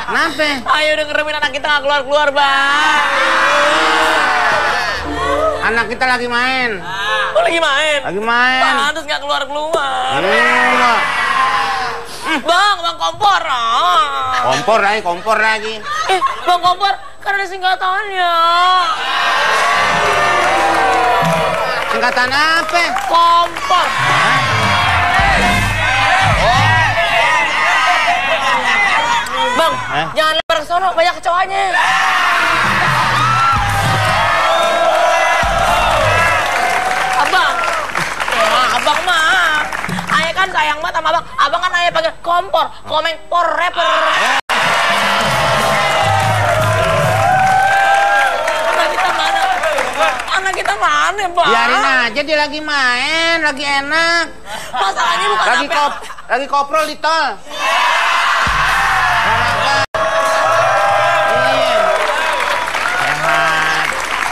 Kenapa? Ayo dengerin anak kita nggak keluar-keluar, Bang. Anak kita lagi main. Oh, lagi main? Lagi main. Pantes nggak keluar-keluar. Bang kompor. Kompor lagi. Bang kompor, kan ada singkatannya. Singkatan apa? Kompor. Bang, jangan lebar ke sono, banyak kecoanya. Abang mah, ayah kan sayang banget sama abang. Abang kan ayah panggil kompor, komeng-por rapper. Anak kita mana, Bang? Biarin aja, dia lagi main, lagi enak. Masalahnya bukan lagi koprol di tol.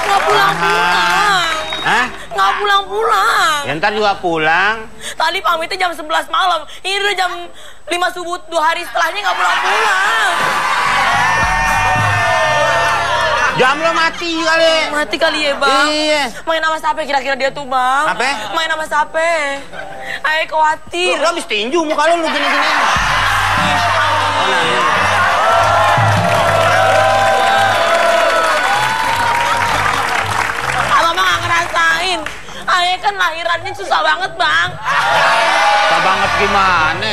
Nggak pulang-pulang. Hah? Nggak pulang-pulang. Ya ntar juga pulang. Tadi pamitnya jam 11 malam. Ini udah jam 5 subuh 2 hari setelahnya nggak pulang-pulang. Jam lo mati kali. Mati kali ya, Bang. Iya. Main sama siapa kira-kira dia tuh, Bang? Apa? Main sama siapa? Ayah khawatir. Lo habis tinju muka lu gini-gini. Abang nggak ngerasain. Ayah kan lahirannya susah banget, Bang. Susah banget gimana?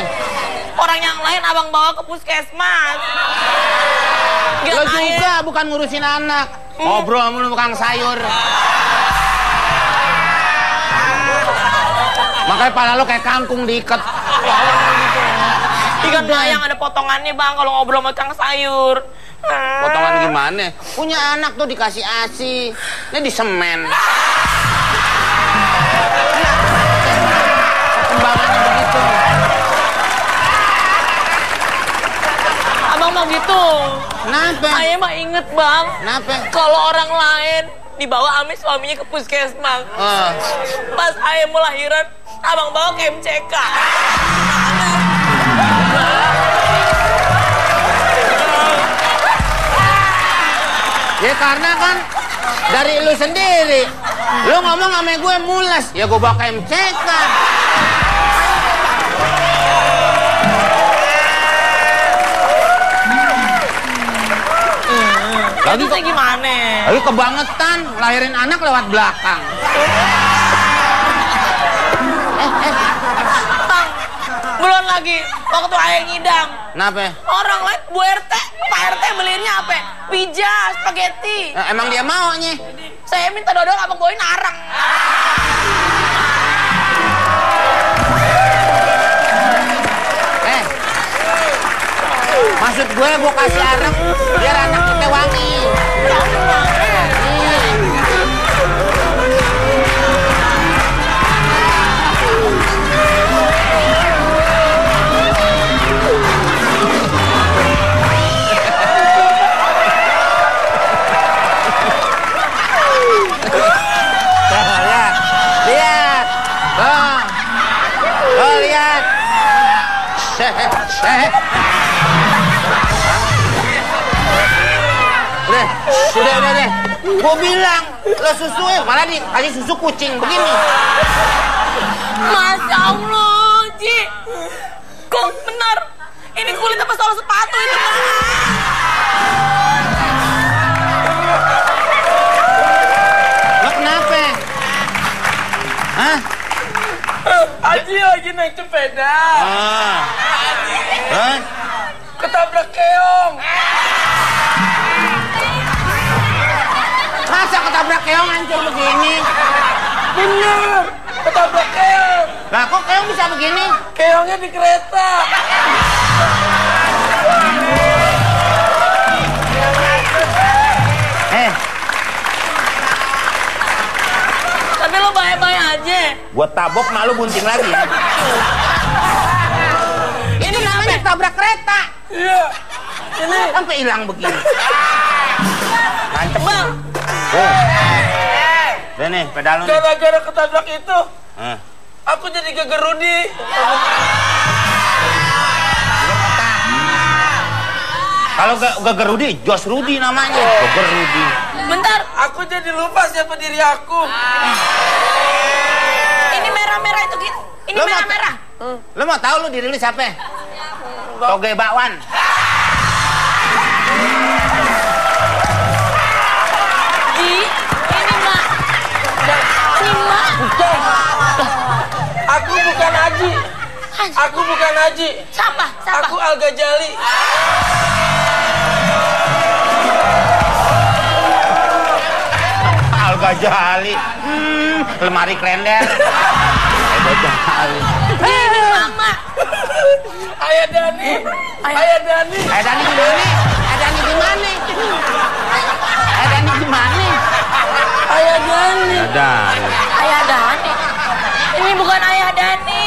Orang yang lain abang bawa ke puskesmas. Lo juga bukan ngurusin anak. Ngobrol sama lu tukang sayur. Makanya pala lo kayak kangkung diikat. Ikan layang ada potongannya, Bang, kalau ngobrol sama tukang sayur. Potongan gimana? Punya anak tuh dikasih ASI. Ini disemen. Kembangannya begitu. Abang mau gitu. Kenapa? Ayah mah inget, Bang. Kenapa? Kalau orang lain dibawa sama suaminya ke puskesmas. Pas ayah mau lahiran, abang bawa ke MCK. Ya karena kan dari lu sendiri. Lu ngomong sama gue mules. Ya gue bawa ke MCK. Lagi kayak gimana? Lagi kebangetan, lahirin anak lewat belakang. Bang, belum lagi waktu ayah ngidam. Kenapa? Orang lain, Bu RT, Pak RT beliinnya apa? Pizza, spaghetti. Emang dia maunya? Saya minta dodol, abang bawain arang. Maksud gue kasih arang biar anak kita wangi. Lihat. Oh, lihat. Udah deh. Gue bilang, lo susuin, malah dikasih susu kucing begini. Masya Allah, Ji. Kok benar? Ini kulit apa soal sepatu itu, Bang? Lo kenapa? Hah? Aji lagi naik sepeda. Hah? Ketabrak keong. Masa ketabrak keong hancur begini? Bener, ketabrak keong. Lah kok keong bisa begini? Keongnya di kereta. Tapi lo baik-baik aja. Gua tabok malu bunting lagi. Ini namanya tabrak kereta. Iya. Ini Sampai hilang begini. Mantep. Bang. Udah nih, pedal lu nih. Gara-gara ketabrak itu, Hah. aku jadi gegerudi. Kalau Geger Rudi, Jos Rudi namanya. Geger Rudi. Bentar. Aku jadi lupa siapa diri aku. Ini merah-merah itu gitu. Ini merah-merah. Lo mau tahu lu diri lu siapa? Toge bakwan. Ini Mak. Ini Mak. Aku bukan Haji. Aku bukan Haji. Siapa? Aku Al Ghazali. Al Ghazali. Lemari klender. Al Ghazali. Ini Mama. Ayah Dani. Ayah Dani. Ayah Dani gimana? Ayah Dani gimana? Ayah Dani gimana? Ayah Dani. Ayah Dani. Ini bukan Ayah Dani.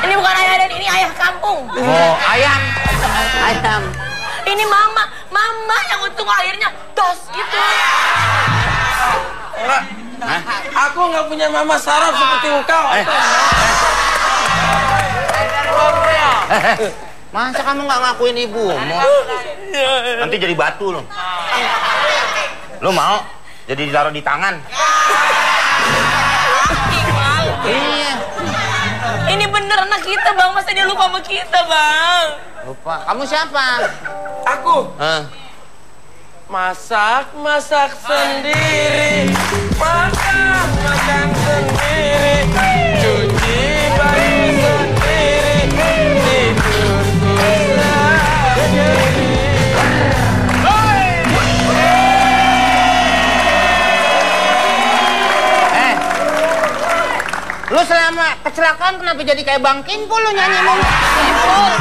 Ini bukan Ayah Dani, ini ayah kampung. Oh, ayam. Ayam. Ini Mama. Mama yang untung akhirnya dos gitu. Enggak. Aku nggak punya mama saraf seperti engkau. Masa kamu nggak ngakuin ibumu? Nanti jadi batu lo. Lo mau? Jadi ditaruh di tangan. Iya. Ini bener anak kita, Bang. Masa dia lupa sama kita, Bang? Lupa. Kamu siapa? Aku masak sendiri, makan sendiri, cuci baju sendiri, tidurku sendiri. Lu selama kecelakaan kenapa jadi kayak Bang Kimpul lu nyanyi mulu? Ipul.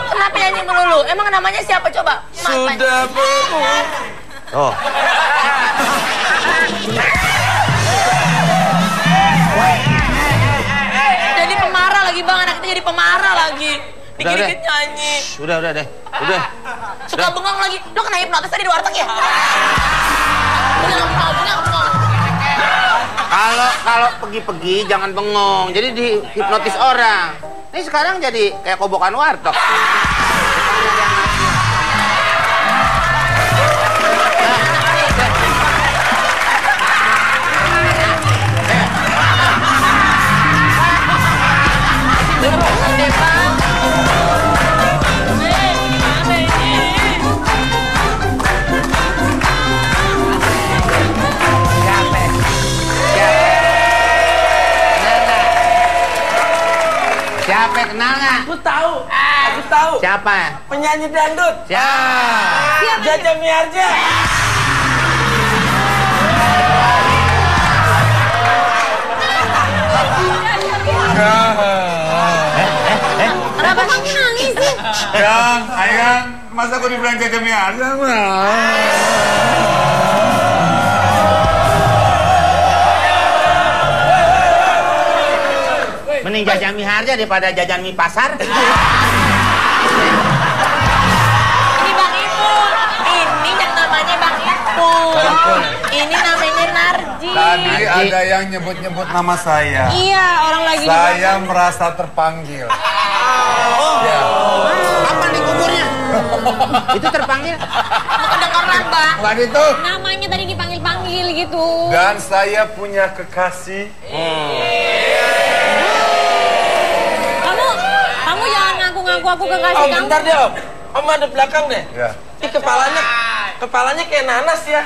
Kenapa nyanyi melulu? Emang namanya siapa coba? Sudah berumur. Oh. Jadi pemarah lagi, Bang. Anak kita jadi pemarah lagi. Dikit-dikit nyanyi. Udah deh. Udah. Suka bengong lagi. Lo kena hipnotis tadi di warteg ya? Bengong. Kalau pergi-pergi jangan bengong. Jadi dihipnotis orang. Ini sekarang jadi kayak kobokan warteg. Siapa kenal nggak? Aku tahu. Siapa? Penyanyi dangdut. Siapa? Jaja Miharja. Kenapa kamu nangis sih? Ayang, masa aku dibilang Jaja Miharja mah? Mending jajan mie harja daripada jajan mie pasar. Ini Bang Ipul. Ini yang namanya Bang Ipul. Ini namanya Narji. Tadi ada yang nyebut-nyebut nama saya. Iya, orang lagi Saya merasa terpanggil. Ya. Kapan dikuburnya? Itu terpanggil? kedengeran, Bang. Bukan itu. Namanya tadi dipanggil-panggil gitu. Dan saya punya kekasih. Kamu jangan ngaku-ngaku aku kekasih Om, kamu. bentar deh, Om. Om ada belakang deh. Ya. Ini kepalanya kayak nanas ya.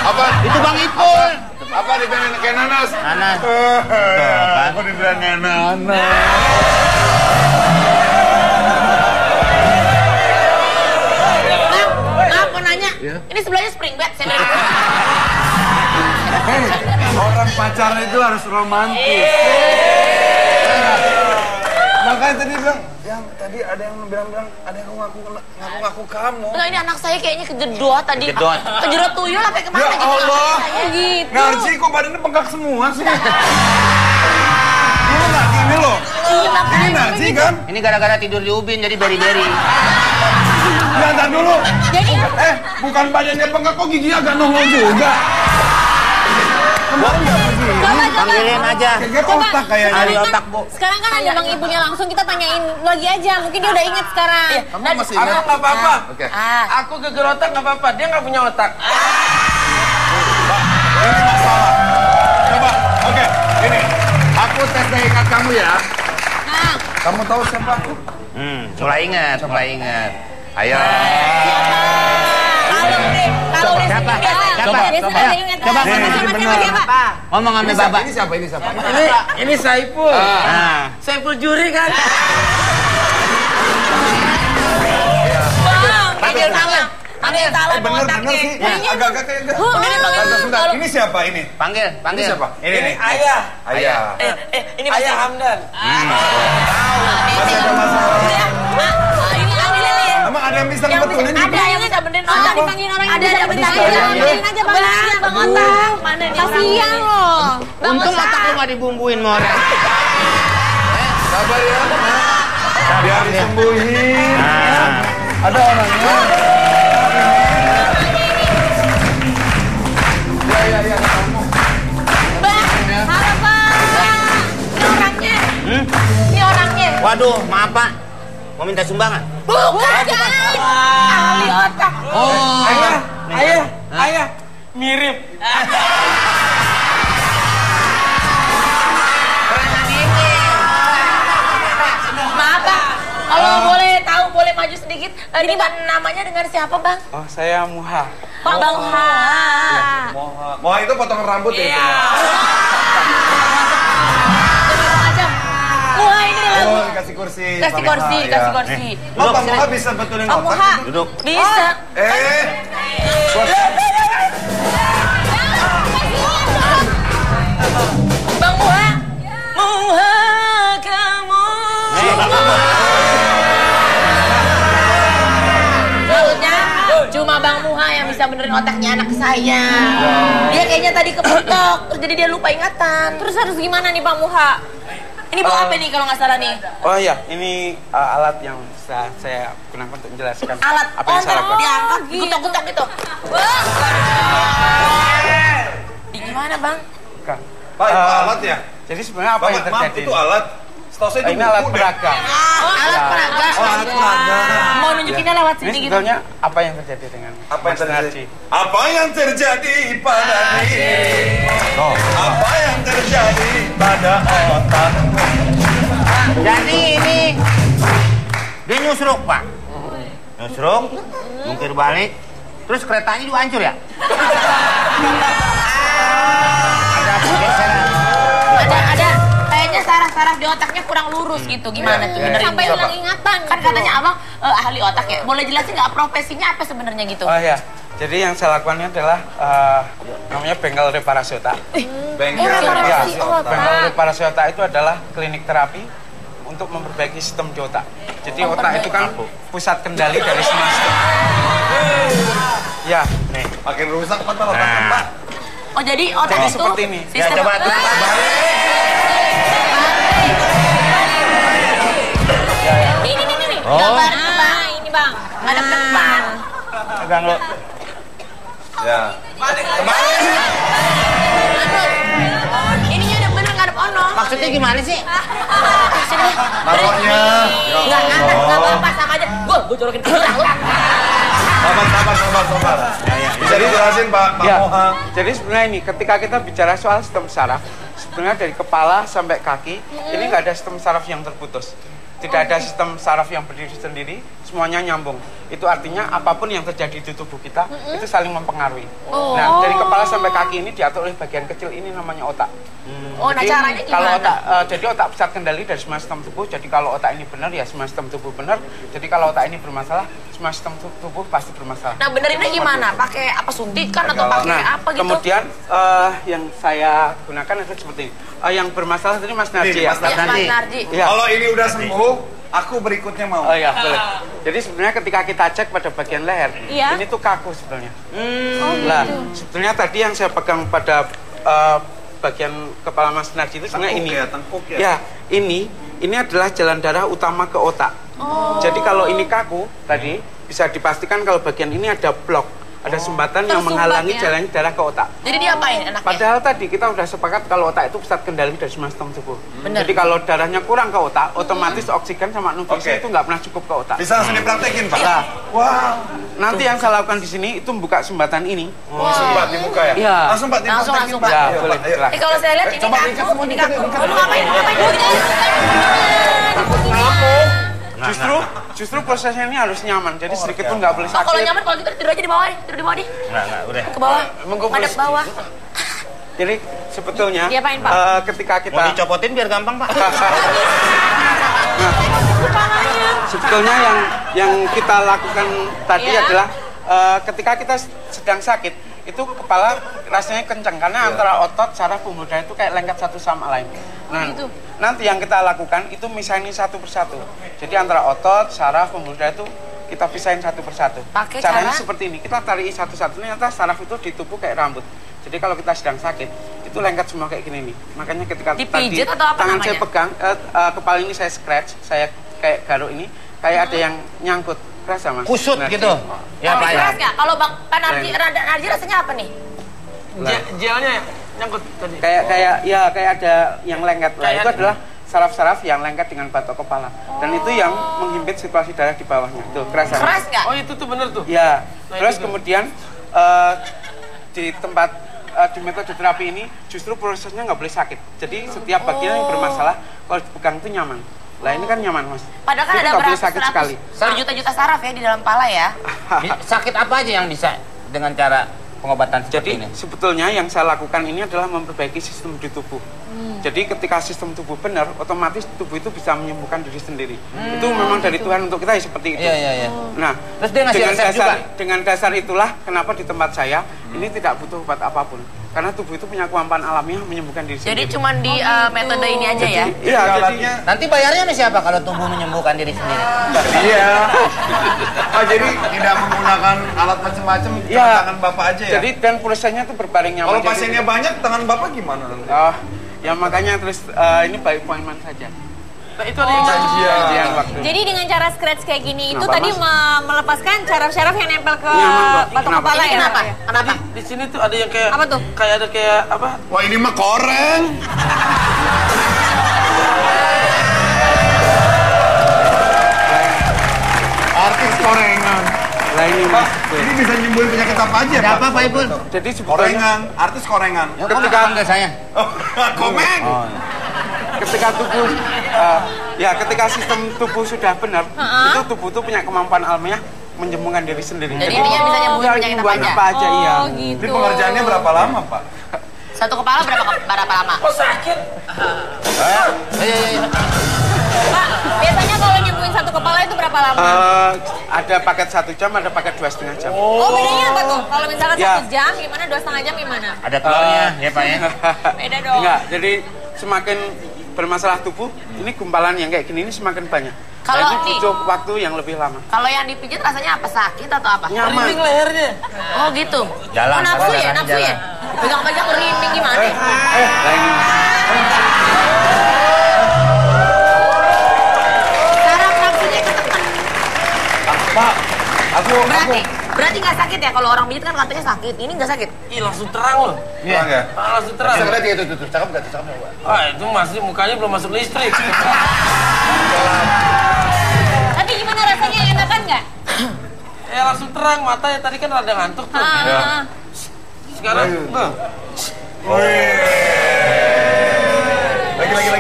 Apa? Itu Bang Ipul. Apa dibilang kayak nanas? Nanas. Aku dibilang kayak nanas. Maaf, mau nanya. Ini sebelahnya spring bed. Saya bilang. Hei, orang pacaran itu harus romantis. Makanya tadi bilang, yang tadi ada yang bilang ada yang ngaku kamu. Enggak, ini anak saya kayaknya kejedot tadi. Kejedot. Kejedot tuyul sampai kemana Ya gitu. Allah. Saya gitu. Narji kok badannya bengkak semua sih? Dulu nggak gini loh. Iya, makanya Ini Narji kan? Ini gara-gara tidur di ubin jadi beri-beri. Ya, ntar dulu. Jadi Bukan badannya bengkak kok gigi agak nongol juga. Kemarin nggak begini. Panggilin aja. Geger otak kayaknya. Ahli otak, Bu. Sekarang kan ada bang ibunya langsung, kita tanyain lagi aja. Mungkin dia udah inget sekarang. Kamu masih Aku ingat? nggak apa-apa. Oke. Aku geger otak nggak apa-apa. Dia nggak punya otak. Ini masalah. Coba, oke, ini. Aku tes daya ingat kamu ya. Nah, Kamu tahu siapa aku? Mulai ingat. Ayo. kalau udah Siapa? biasa, Coba. biasa udah inget. Coba, Sama siapa? Ngomong sama Baba. Ini siapa? Ini Saiful. Nah. Saiful juri kan? Bang, ambil salah. Ambil salah Bener otaknya. sih. Agak-agak kayak enggak. Udah nih panggil. Sebentar, ini siapa ini? Panggil. Ini siapa? Ini ayah. Ayah. Ini masih Ayah Hamdan. Masih ada masalah. Ini ambilin nih. Emang ada yang bisa ngebetulin juga? Ada yang bisa benerin Otak otak. dipanggilin orang yang Ada bisa yang benerin bisa aja. benerin. Benerin aja bang. Bang otak. Mana nih Kasian orangnya? loh. Bang Untung Otak. otak lu gak dibumbuin sama orang. Sabar ya. Biar disembuhin. Ada orangnya. Ya. Bang, halo bang. Ini orangnya. Ini orangnya. Waduh, maaf Pak. Mau minta sumbangan? Bukan. Ahli otak. Oh. Ayah. Mirip. Maaf Bang. Kalau boleh tahu, boleh maju sedikit. Ini Bang, namanya dengan siapa Bang? Oh, saya Muha. Pak Bang Ha. Moha itu potongan rambut ya itu. Macam. Wah ini lagu. Oh, dikasih kursi. Kasih Pak kursi, Moha, kasih ya. kursi. Oh, Pak Moha bisa betulin Pak otak Muha. itu? Duduk. Bisa. Bang Muha. Muha kamu. Maksudnya cuma Bang Muha yang bisa benerin otaknya anak saya. Dia kayaknya tadi kepentok, terus jadi dia lupa ingatan. Terus harus gimana nih Bang Muha? Ini bawa apa nih kalau nggak salah nih? Oh iya, ini alat yang saya gunakan untuk menjelaskan Alat apa yang saya lakukan. diangkat, dikutok-kutok gitu. Wah. Di gimana Bang? Bukan. Pak, itu alat ya? Jadi sebenarnya apa yang Maaf, terjadi? itu alat. Setahu saya itu Ini alat buku deh. peraga. Oh, alat peraga. Oh, alat peraga. Mau nunjukinnya lewat Ini sini gitu. sebetulnya apa yang terjadi dengan Apa yang Mas terjadi? Narji? Apa yang terjadi pada diri? Apa yang terjadi pada otak? Jadi ini dia nyusruk Pak. Nyusruk, mungkir balik, terus keretanya juga hancur ya? Ada pergeseran. Ada kayaknya saraf-saraf di otaknya kurang lurus gitu. Gimana tuh benerin? Sampai hilang ingatan. Kan katanya Abang ahli otak ya. Boleh jelasin nggak profesinya apa sebenarnya gitu? Oh ya, jadi yang saya lakukan adalah namanya bengkel reparasi otak. Bengkel Ya, reparasi otak. bengkel reparasi otak itu adalah klinik terapi untuk memperbaiki sistem di otak. Jadi otak itu kan pusat kendali dari semua sistem. Ya, nih. Makin rusak mata otaknya, Pak. Oh jadi otak Jadi itu seperti ini. Ya coba tuh. Ini. Oh. Gambar Bang, ini Bang. Ada depan. Pegang lo. Ya. Kembali. Ininya udah bener ngadep ono. Maksudnya gimana sih? Sini. Taruhnya. Nggak ngangkat, nggak apa-apa sama aja. Gue jorokin ke lu. Sabar. Bisa dijelasin Pak Ya, Moha. jadi sebenarnya ini ketika kita bicara soal sistem saraf, sebenarnya dari kepala sampai kaki ini nggak ada sistem saraf yang terputus. Tidak ada sistem saraf yang berdiri sendiri, semuanya nyambung. Itu artinya apapun yang terjadi di tubuh kita itu saling mempengaruhi. Nah, dari kepala sampai kaki ini diatur oleh bagian kecil ini namanya otak. Oh, nah Jadi, caranya kalau gimana? otak, jadi otak pusat kendali dari semua sistem tubuh. Jadi kalau otak ini benar ya semua sistem tubuh benar. Jadi kalau otak ini bermasalah, semua sistem tubuh pasti bermasalah. Nah benerinnya gimana? Pakai apa suntikan atau pakai Nah, apa gitu? kemudian yang saya gunakan itu seperti ini. Yang bermasalah tadi Mas Narji ya. Mas Narji. Ya, Mas Narji. Iya. Kalau ini udah sembuh, aku berikutnya mau. Oh ya, boleh. Jadi sebenarnya ketika kita cek pada bagian leher, Iya. ini tuh kaku sebenarnya. Nah, sebetulnya tadi yang saya pegang pada bagian kepala Mas Narji itu sebenarnya Tengkuk ini. ya, tengkuk ya? Ya, ini adalah jalan darah utama ke otak. Jadi kalau ini kaku tadi bisa dipastikan kalau bagian ini ada blok. ada sumbatan yang Tersumbat, menghalangi ya. jalannya darah ke otak. Jadi diapain enaknya? Padahal tadi kita udah sepakat kalau otak itu pusat kendali dari semua sistem tubuh. Bener. Jadi kalau darahnya kurang ke otak, otomatis oksigen sama nutrisi Oke. itu nggak pernah cukup ke otak. Bisa langsung dipraktekin, Pak? Nah, Wow. nanti yang saya lakukan di sini itu membuka sumbatan ini. Langsung, Pak, dibuka ya? Iya. Langsung, Pak, Langsung, dipraktekin, langsung, Pak. Ya, Ayo, boleh. Pak, ayo. Silahkan. Kalau saya lihat ini kaku, ini kaku. Kamu ngapain? Justru prosesnya ini harus nyaman. Jadi sedikit pun nggak boleh Oh, kalau sakit. nyaman kalau gitu tidur aja di bawah nih. Tidur di bawah nih. Enggak, udah. Ke bawah. Mengkumpul. Madep bawah. Jadi sebetulnya Diapain, Pak? ketika kita Mau dicopotin biar gampang, Pak. sebetulnya yang kita lakukan tadi Iya. adalah ketika kita sedang sakit itu kepala rasanya kencang karena antara otot saraf pembuluh darah itu kayak lengket satu sama lain. Nah, nanti yang kita lakukan itu misahin satu persatu. Jadi antara otot, saraf, pembuluh darah itu kita pisahin satu persatu. Pakai Caranya cara? seperti ini. Kita tarik satu-satu. Ternyata saraf itu di tubuh kayak rambut. Jadi kalau kita sedang sakit itu lengket semua kayak gini nih. Makanya ketika Dipijit tadi atau apa tangan namanya? saya pegang, kepala ini saya scratch, saya kayak garuk ini, kayak ada yang nyangkut. Kerasa, Mas? Kusut Nah, gitu. Ya, Tapi Pak. keras nggak? Kalau Bang Narji rasanya apa nih? Gelnya nyangkut tadi. Kayak ada yang lengket. Nah, itu adalah saraf-saraf yang lengket dengan batok kepala. Dan itu yang menghimpit sirkulasi darah di bawahnya. Tuh, kerasa. Keras nggak? Oh, itu tuh bener tuh. Ya. Terus kemudian di tempat di metode terapi ini justru prosesnya nggak boleh sakit. Jadi setiap bagian yang bermasalah kalau dipegang itu nyaman. Lah ini kan nyaman, Mas. Padahal kan Jadi ada nggak boleh sakit beratus sekali. berjuta-juta saraf ya di dalam pala ya. Sakit apa aja yang bisa dengan cara pengobatan seperti Jadi ini? sebetulnya yang saya lakukan ini adalah memperbaiki sistem di tubuh. Jadi ketika sistem tubuh benar, otomatis tubuh itu bisa menyembuhkan diri sendiri. Itu memang dari Tuhan untuk kita ya seperti itu. Iya. Nah, Terus dia ngasih resep dengan dasar itulah kenapa di tempat saya ini tidak butuh obat apapun. Karena tubuh itu punya kemampuan alamiah menyembuhkan diri Jadi sendiri. cuma di metode ini aja ya. Iya, Alatnya. Nanti bayarnya sama siapa kalau tubuh menyembuhkan diri sendiri? Iya. Oh, jadi tidak menggunakan alat macam-macam, Iya. tangan Bapak aja ya? Jadi dan prosesnya itu berbaring nyaman. Kalau Jadi- pasiennya banyak, tangan Bapak gimana nanti? Oh, ya makanya terus ini by appointment saja. Nah, itu ada yang janjian waktu. Jadi dengan cara scratch kayak gini itu Kenapa, tadi Mas? melepaskan saraf-saraf yang nempel ke Nyaman, Mbak. batok Kenapa? kepala Ini ya. kenapa? Ya? Kenapa? Di sini tuh ada yang kayak Apa tuh? Kayak ada kayak apa? Wah, ini mah koreng. Artis korengan. Lah ini Pak, Mas. ini bisa nyembuhin penyakit apa aja, Ada Pak? apa, Pak Ipul? Jadi sebetulnya Korengan, artis korengan. Ya, kamu panggil saya. Oh, komeng. ketika tubuh ketika sistem tubuh sudah benar, itu tubuh itu punya kemampuan alamiah menyembuhkan diri sendiri. Jadi intinya bisa nyembuhin tinggal penyakit nyembuhin apa apa aja, iya. Oh gitu. Ini pengerjaannya berapa lama, Pak? Satu kepala berapa lama? Kok sakit? Pak, biasanya kalau nyembuhin satu kepala itu berapa lama? Ada paket 1 jam, ada paket 2,5 jam. Oh, bedanya apa tuh? Kalau misalkan Ya. 1 jam gimana, 2,5 jam gimana? Ada telurnya, ya Pak ya? Beda dong. Enggak, jadi semakin bermasalah tubuh, ini gumpalan yang kayak gini ini semakin banyak. Kalau Jadi nih- butuh waktu yang lebih lama. Kalau yang dipijit rasanya apa? Sakit atau apa? Nyaman. Merinding lehernya. Oh gitu. Jalan, Oh, nafsu ya, jalan, nafsu ya. jalan. Pegang-pegang merinding gimana? Nah ini. Saraf nafsunya ketekan. Pak, aku Berarti nggak sakit ya? Kalau orang pijit kan katanya sakit. Ini nggak sakit. Ih, langsung terang loh. Iya. Ya? Langsung terang. Bisa lihat ya itu, cakep gak tuh, cakep gak? Ah, itu masih mukanya belum masuk listrik. Tapi gimana rasanya, enakan nggak? Langsung terang matanya tadi kan rada ngantuk tuh. Ah. Sekarang, nah, Lagi.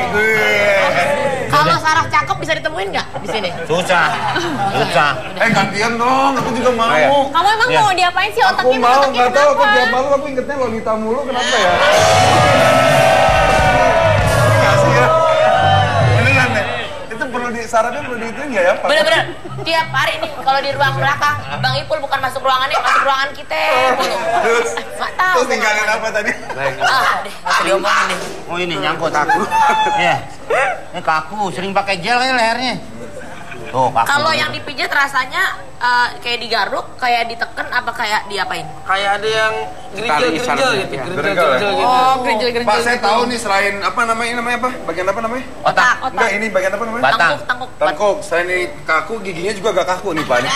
Kalau saraf cakep bisa ditemuin nggak di sini? Susah. Gantian dong, aku juga mau. Kamu emang Iya. mau diapain sih Aku otaknya? mau, Otaknya nggak tahu aku kenapa? tiap malam aku ingetnya Lolita mulu, kenapa ya? Nggak sih ya? Beneran deh, itu perlu sarafnya perlu diituin nggak ya, Pak? Bener-bener. Tiap hari nih kalau di ruang belakang, Bang Ipul bukan masuk ruangannya, masuk ruangan kita. Terus, Nggak tahu. terus tinggalin apa tadi? Ah, deh, nggak usah diomongin deh. Oh ini nyangkut. Kaku. Iya. Ini kaku, sering pakai gel kan lehernya. Tuh, kaku. Kalau yang dipijat rasanya kayak digaruk, kayak diteken, apa kayak diapain? kayak ada yang gerinjel-gerinjel sarafnya, gitu. ya. Gerinjel-gerinjel gitu. Oh, gerinjel-gerinjel. Pak, saya tahu nih selain apa namanya apa? Bagian apa namanya? Otak. Enggak, ini bagian apa namanya? Batang. Tangkuk. Tangkuk. Selain ini kaku, giginya juga agak kaku nih, Pak. Nih.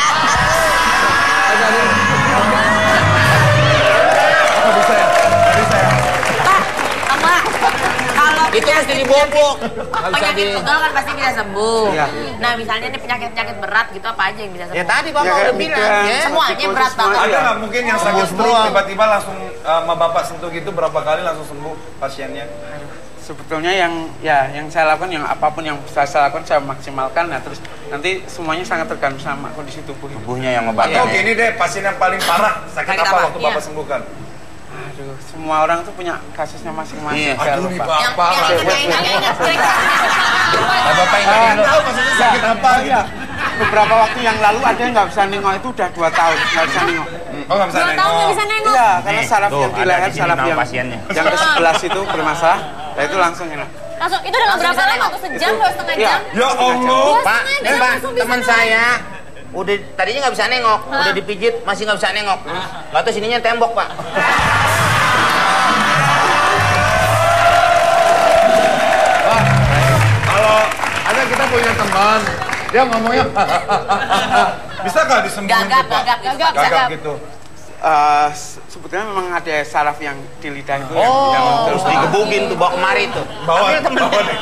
mesti dibobok. Penyakit pegal kan pasti bisa sembuh. Iya. Nah misalnya nih penyakit-penyakit berat gitu apa aja yang bisa sembuh? Ya tadi Bapak Ya, udah kayak bilang migrain. ya. Semuanya Psikosis berat semuanya. banget. Ada nggak mungkin yang sakit Sembuh stroke semua. tiba-tiba langsung sama bapak sentuh gitu berapa kali langsung sembuh pasiennya? Sebetulnya yang saya lakukan, yang apapun yang bisa saya lakukan saya maksimalkan. Nah terus nanti semuanya sangat tergantung sama kondisi tubuh. Tubuhnya yang ngebatin. Atau gini deh, pasien yang paling parah sakit Sakit apa apa? waktu Iya. bapak sembuhkan? Aduh, semua orang tuh punya kasusnya masing-masing. Iya. Saya Aduh nih lupa. Yang bapak. ingat. Bapak ingetin lu. Tahu maksudnya sakit apa Oh, gitu? iya. Beberapa waktu yang lalu ada yang nggak bisa nengok, itu udah 2 tahun nggak bisa nengok. Oh nggak bisa 2 tahun nggak bisa nengok. Iya, karena Nih, saraf tuh, yang di ada leher, di sini saraf nama yang pasiennya. yang ke-11 itu bermasalah. Nah itu langsung enak. Langsung itu dalam Langsung berapa bisa lama? nengok. Tuh sejam, Itu- 2,5 iya. jam? Ya Allah. Pak, jam Pak, langsung bisa teman nengok. saya udah tadinya nggak bisa nengok, udah dipijit masih nggak bisa nengok. Nggak tahu sininya tembok Pak. Kalau ada kita punya teman, dia ngomongnya bisa nggak disembuhin Gagap, tuh, Pak? gagap, Gagap gitu. Sebetulnya memang ada saraf yang di lidah itu Oh, yang terus digebukin tuh bawa kemari tuh. Bawa, Tapi temen- bawa nih.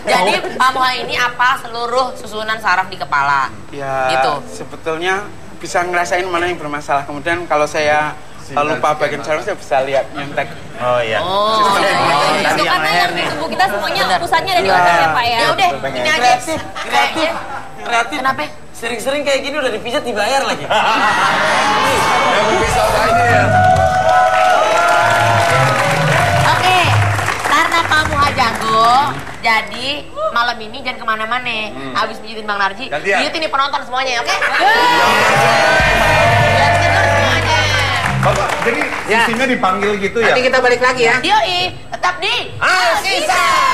Jadi Pak Muha ini apa seluruh susunan saraf di kepala? ya Gitu. sebetulnya bisa ngerasain mana yang bermasalah. Kemudian kalau saya lupa bagian saraf, saya bisa lihat nyontek. Oh iya. Oh, tadi Itu yang karena leher yang di nih. tubuh kita semuanya pusatnya ada di otak ya Pak ya. ya udah, ini aja. Kayaknya Kreatif. kenapa? Sering-sering kayak gini udah dipijat dibayar lagi. Yang berpisah aja ya. Oke, karena Pak Muha jago, jadi malam ini jangan kemana-mana. Abis pijitin Bang Narji, Gantian. pijitin nih penonton semuanya, oke? Biar seger semuanya. Bapak, jadi Ya. sistemnya dipanggil gitu ya? Nanti kita balik lagi ya. Yoi, tetap di Alkisah.